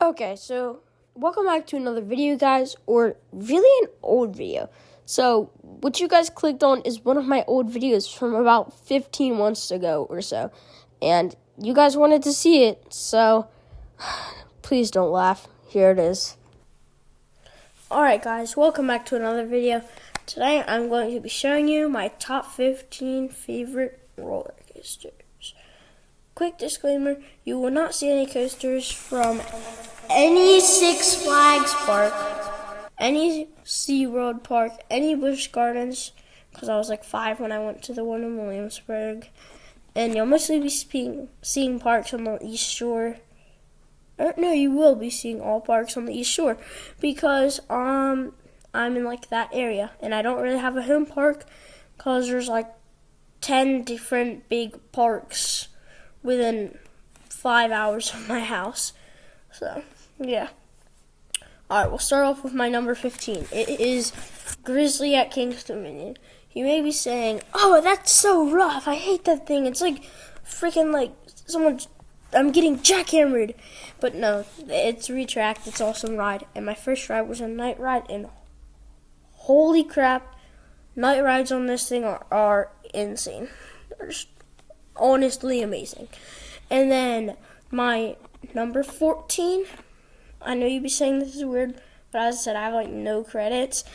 Okay, so welcome back to another video, guys, or really an old video. So what you guys clicked on is one of my old videos from about 15 months ago or so, and you guys wanted to see it, so please don't laugh. Here it is. Alright guys, welcome back to another video. Today I'm going to be showing you my top 15 favorite roller coasters. Quick disclaimer, you will not see any coasters from any Six Flags park, any SeaWorld park, any Busch Gardens, because I was like 5 when I went to the one in Williamsburg. And you'll mostly be seeing parks on the East Shore. No, you will be seeing all parks on the East Shore, because I'm in like that area, and I don't really have a home park, because there's like 10 different big parks within 5 hours of my house. So, yeah. Alright, we'll start off with my number 15. It is Grizzly at Kings Dominion. You may be saying, oh, that's so rough. I hate that thing. It's like freaking like I'm getting jackhammered. But no, it's retract. It's awesome ride. And my first ride was a night ride, and holy crap, night rides on this thing are insane. They're just honestly amazing. And then my number 14, I know you'd be saying this is weird, but as I said, I have like no credits.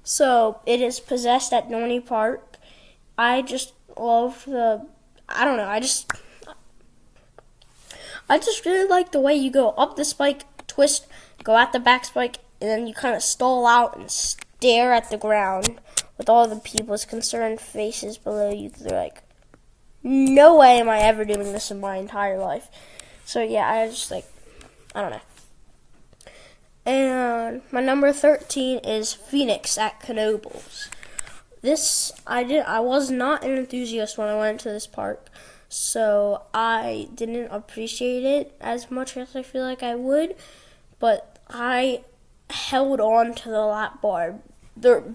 So it is Possessed at Dorney Park. I just love I just really like the way you go up the spike, twist, go at the back spike, and then you kind of stall out and stare at the ground with all the people's concerned faces below you. They're like, no way am I ever doing this in my entire life. So yeah, I don't know. And my number 13 is Phoenix at Knoebels. I was not an enthusiast when I went to this park, so I didn't appreciate it as much as I feel like I would, but I held on to the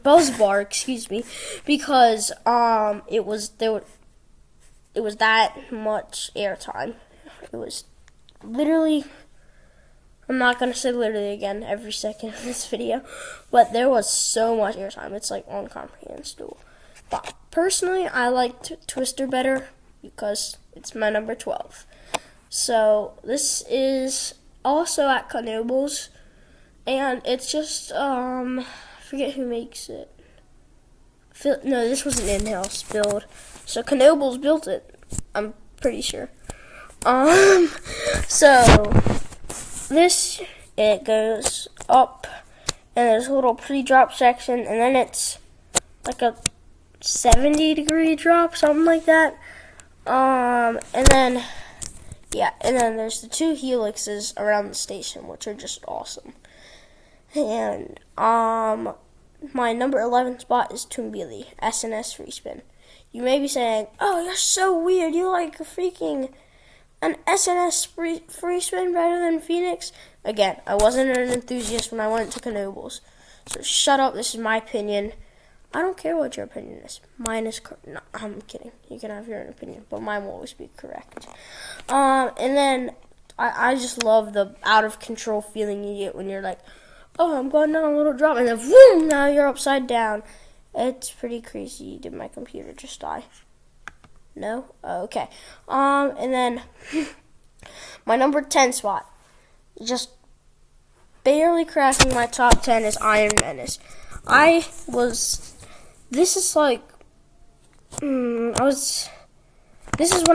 buzz bar, because it was that much airtime. It was literally, I'm not going to say literally again every second of this video, but there was so much airtime. It's like incomprehensible. But personally, I liked Twister better because it's my number 12. So this is also at Knoebels, and it's just, I forget who makes it. No, this was an in-house build. So Knoebels built it, I'm pretty sure. So it goes up, and there's a little pre-drop section, and then it's like a 70-degree drop, something like that. And then there's the 2 helixes around the station, which are just awesome. And my number 11 spot is Toonbilly, SNS free spin. You may be saying, oh, you're so weird. You like an SNS free spin better than Phoenix? Again, I wasn't an enthusiast when I went to Knoebels. So shut up. This is my opinion. I don't care what your opinion is. Mine is correct. No, I'm kidding. You can have your own opinion, but mine will always be correct. And then I just love the out-of-control feeling you get when you're like, oh, I'm going down a little drop, and then boom, now you're upside down. It's pretty crazy. Did my computer just die? No? Oh, okay. And then my number 10 spot, just barely cracking my top 10, is Iron Menace. This is when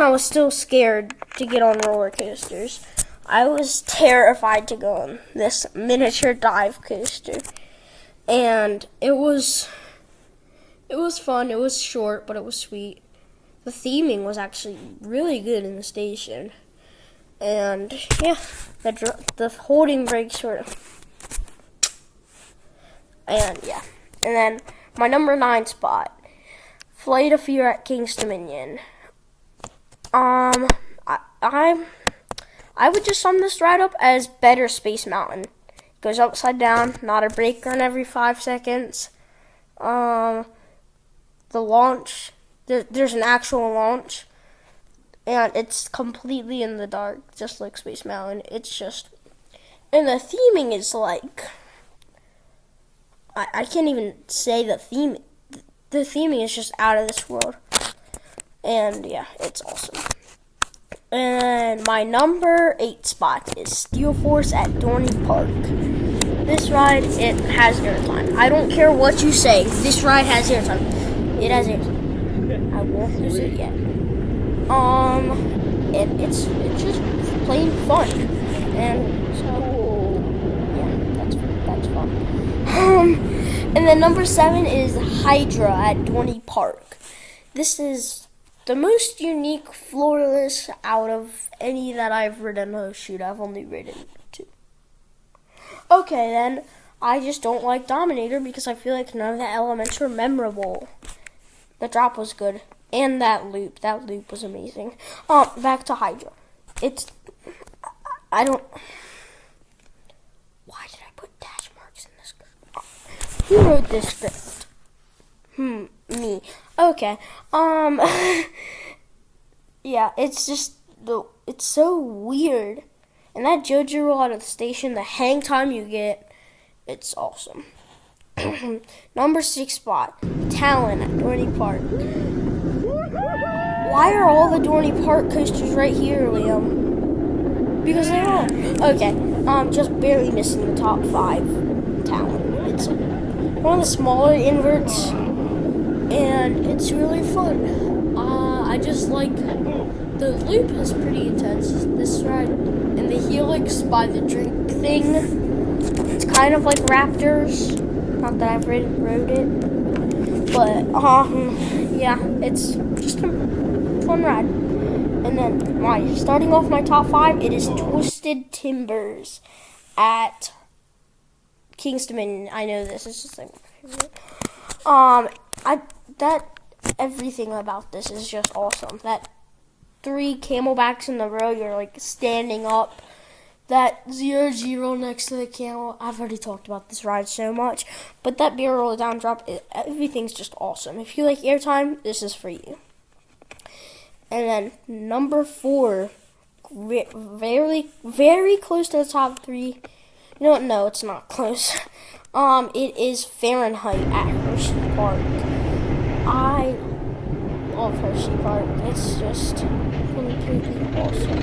I was still scared to get on roller coasters. I was terrified to go on this miniature dive coaster. And it was fun. It was short, but it was sweet. The theming was actually really good in the station. And yeah, the holding brake sort of. And yeah. And then my number 9 spot, Flight of Fear at Kings Dominion. I would just sum this ride up as better Space Mountain. It goes upside down, not a brake run every 5 seconds. The launch, there's an actual launch, and it's completely in the dark, just like Space Mountain. And the theming is like, I can't even say the theme. The theming is just out of this world. And yeah, it's awesome. And my number 8 spot is Steel Force at Dorney Park. This ride, it has airtime. I don't care what you say. This ride has airtime. It has airtime. I won't lose it yet. And it's just plain fun. And so yeah, that's fun. And then number 7 is Hydra at Dorney Park. This is the most unique floorless out of any that I've ridden. Oh shoot, I've only ridden 2. Okay then, I just don't like Dominator because I feel like none of the elements are memorable. The drop was good. And that loop was amazing. Back to Hydra. Why did I put dash marks in this script? Who wrote this script? Me. Okay. Yeah, it's so weird. And that JoJo roll out of the station, the hang time you get, it's awesome. Number 6 spot, Talon at Dorney Park. Why are all the Dorney Park coasters right here, Liam? Because they are. Okay, just barely missing the top 5. Talon. It's one of the smaller inverts, and it's really fun. I just like the loop is pretty intense. This ride and the helix by the drink thing. It's kind of like Raptors. Not that I've rode it, but yeah, it's just a fun ride. And then starting off my top 5, it is Twisted Timbers at King's Dominion. I know this is just like everything about this is just awesome. That 3 camelbacks in the row, you're like standing up. That 0-0 next to the camel. I've already talked about this ride so much, but that barrel down drop, everything's just awesome. If you like airtime, this is for you. And then number 4, very, very close to the top 3. You know what? No, it's not close. It is Fahrenheit at Hershey Park. I love Hershey Park. It's just completely awesome.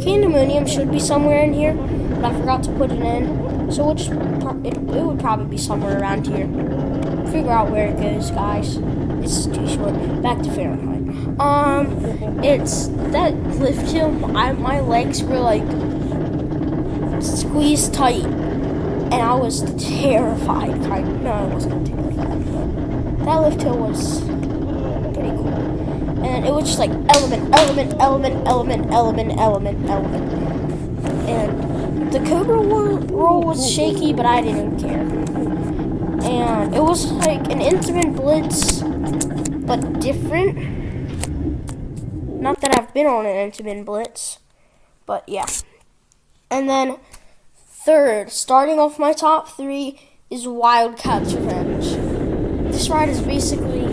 Candemonium should be somewhere in here, but I forgot to put it in. So it would probably be somewhere around here. Figure out where it goes, guys. It's too short. Back to Fahrenheit. It's that lift hill. My legs were like squeezed tight, and I was terrified. No, I wasn't terrified, but that lift hill was pretty cool. And it was just like element. And the Cobra roll was shaky, but I didn't care. And it was like an Intamin Blitz, but different. Not that I've been on an Intamin Blitz, but yeah. And then 3rd, starting off my top 3, is Wildcats Revenge. This ride is basically,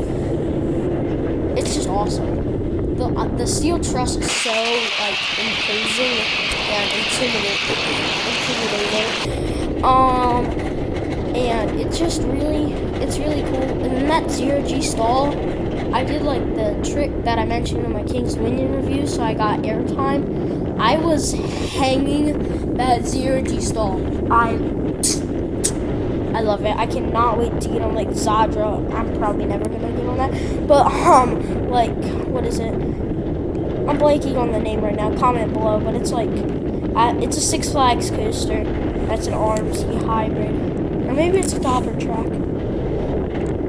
it's just awesome. The steel truss is so like imposing and intimidating. And it's really cool. And then that 0G stall, I did like the trick that I mentioned in my King's Dominion review, so I got airtime. I was hanging that 0G stall. I love it. I cannot wait to get on like Zadra. I'm probably never gonna get on that. But like, what is it? I'm blanking on the name right now. Comment below. But it's like, it's a Six Flags coaster. That's an RMC hybrid, or maybe it's a Dauber track.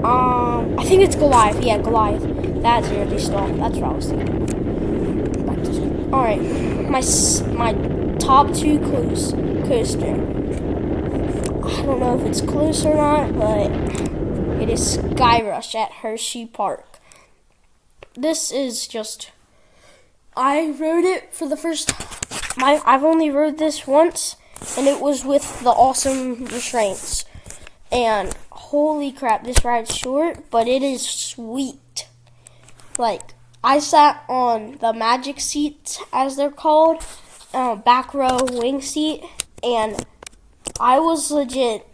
I think it's Goliath. Yeah, Goliath. That's really stall. That's what I was thinking. All right, my top 2 coaster. I don't know if it's close or not, but it is Skyrush at Hershey Park. This is just, I rode it for the first time. I've only rode this once, and it was with the awesome restraints. And holy crap, this ride's short, but it is sweet. Like, I sat on the magic seats, as they're called, back row wing seat, and I was legit.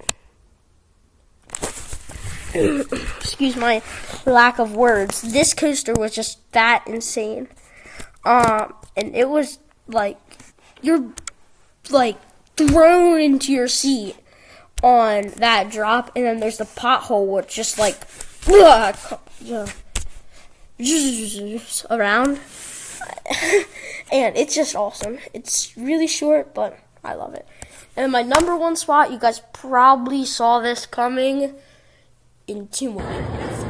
Excuse my lack of words. This coaster was just that insane. And it was like you're like thrown into your seat on that drop, and then there's the pothole which just like around. And it's just awesome. It's really short, but I love it. And my number one spot, you guys probably saw this coming in 2 minutes.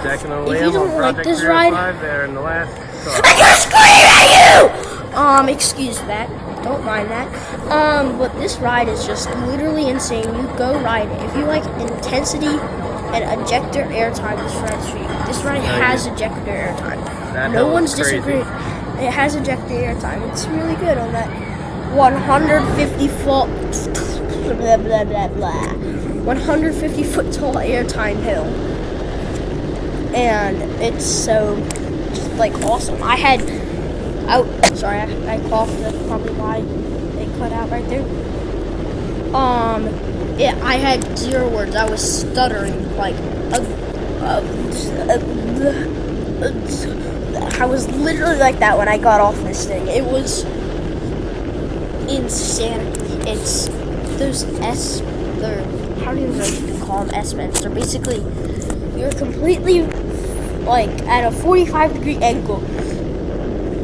Second on If you don't on like Project this 305 ride, there in the last car. I gotta scream at you! Excuse that. Don't mind that. But this ride is just literally insane. You go ride it. If you like intensity and ejector airtime, this ride's for you. This ride has ejector airtime. That No hill one's is crazy. disagreeing. It has ejector airtime. It's really good on that 150 foot blah blah blah blah 150 foot tall airtime hill, and it's so just like awesome. I coughed. That's probably why it cut out right there. I had 0 words. I was stuttering like I was literally like that when I got off this thing. It was insanity. It's those how do you call them, S-bends? They're basically, you're completely like at a 45-degree angle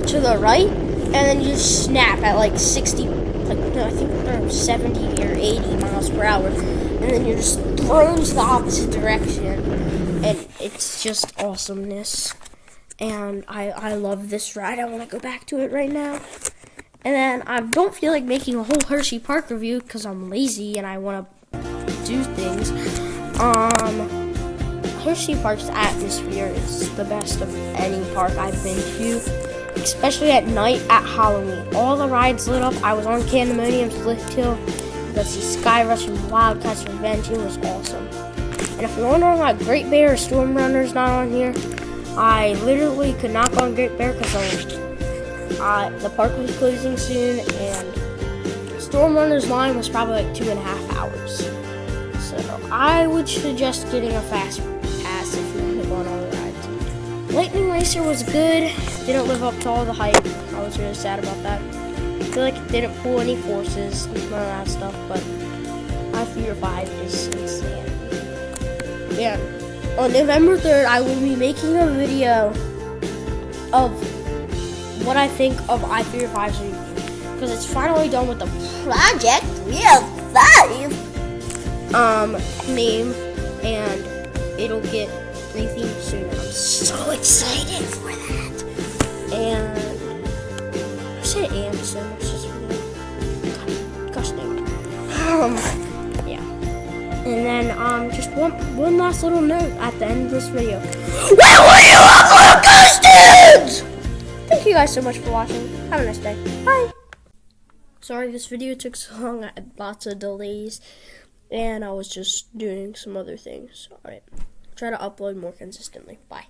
to the right, and then you snap at like 60, like no, I think they're 70 or 80 miles per hour, and then you're just thrown to the opposite direction, and it's just awesomeness. And I love this ride. I want to go back to it right now. And then I don't feel like making a whole Hershey Park review because I'm lazy and I want to do things. Hershey Park's atmosphere is the best of any park I've been to, especially at night at Halloween. All the rides lit up. I was on Candemonium's Lift Hill. You got to see Sky Rush and Wildcats Revenge. It was awesome. And if you're wondering why Great Bear or Storm Runner's not on here, I literally could not go on Great Bear because the park was closing soon, and Storm Runner's line was probably like 2.5 hours. So I would suggest getting a fast pass if you want to go on all the rides. Lightning Racer was good. Didn't live up to all the hype. I was really sad about that. I feel like it didn't pull any forces, none of that stuff, but I-305 is insane. Yeah. On November 3rd, I will be making a video of what I think of I-305's review, because it's finally done with the Project 305 name, and it'll get rethemed soon. I'm so excited for that. And I said "and" so much, just really gosh dang it. Yeah. And then just one last little note at the end of this video. Where were you, little costumes? Thank you guys so much for watching. Have a nice day. Bye. Sorry this video took so long. I had lots of delays, and I was just doing some other things. Alright. Try to upload more consistently. Bye.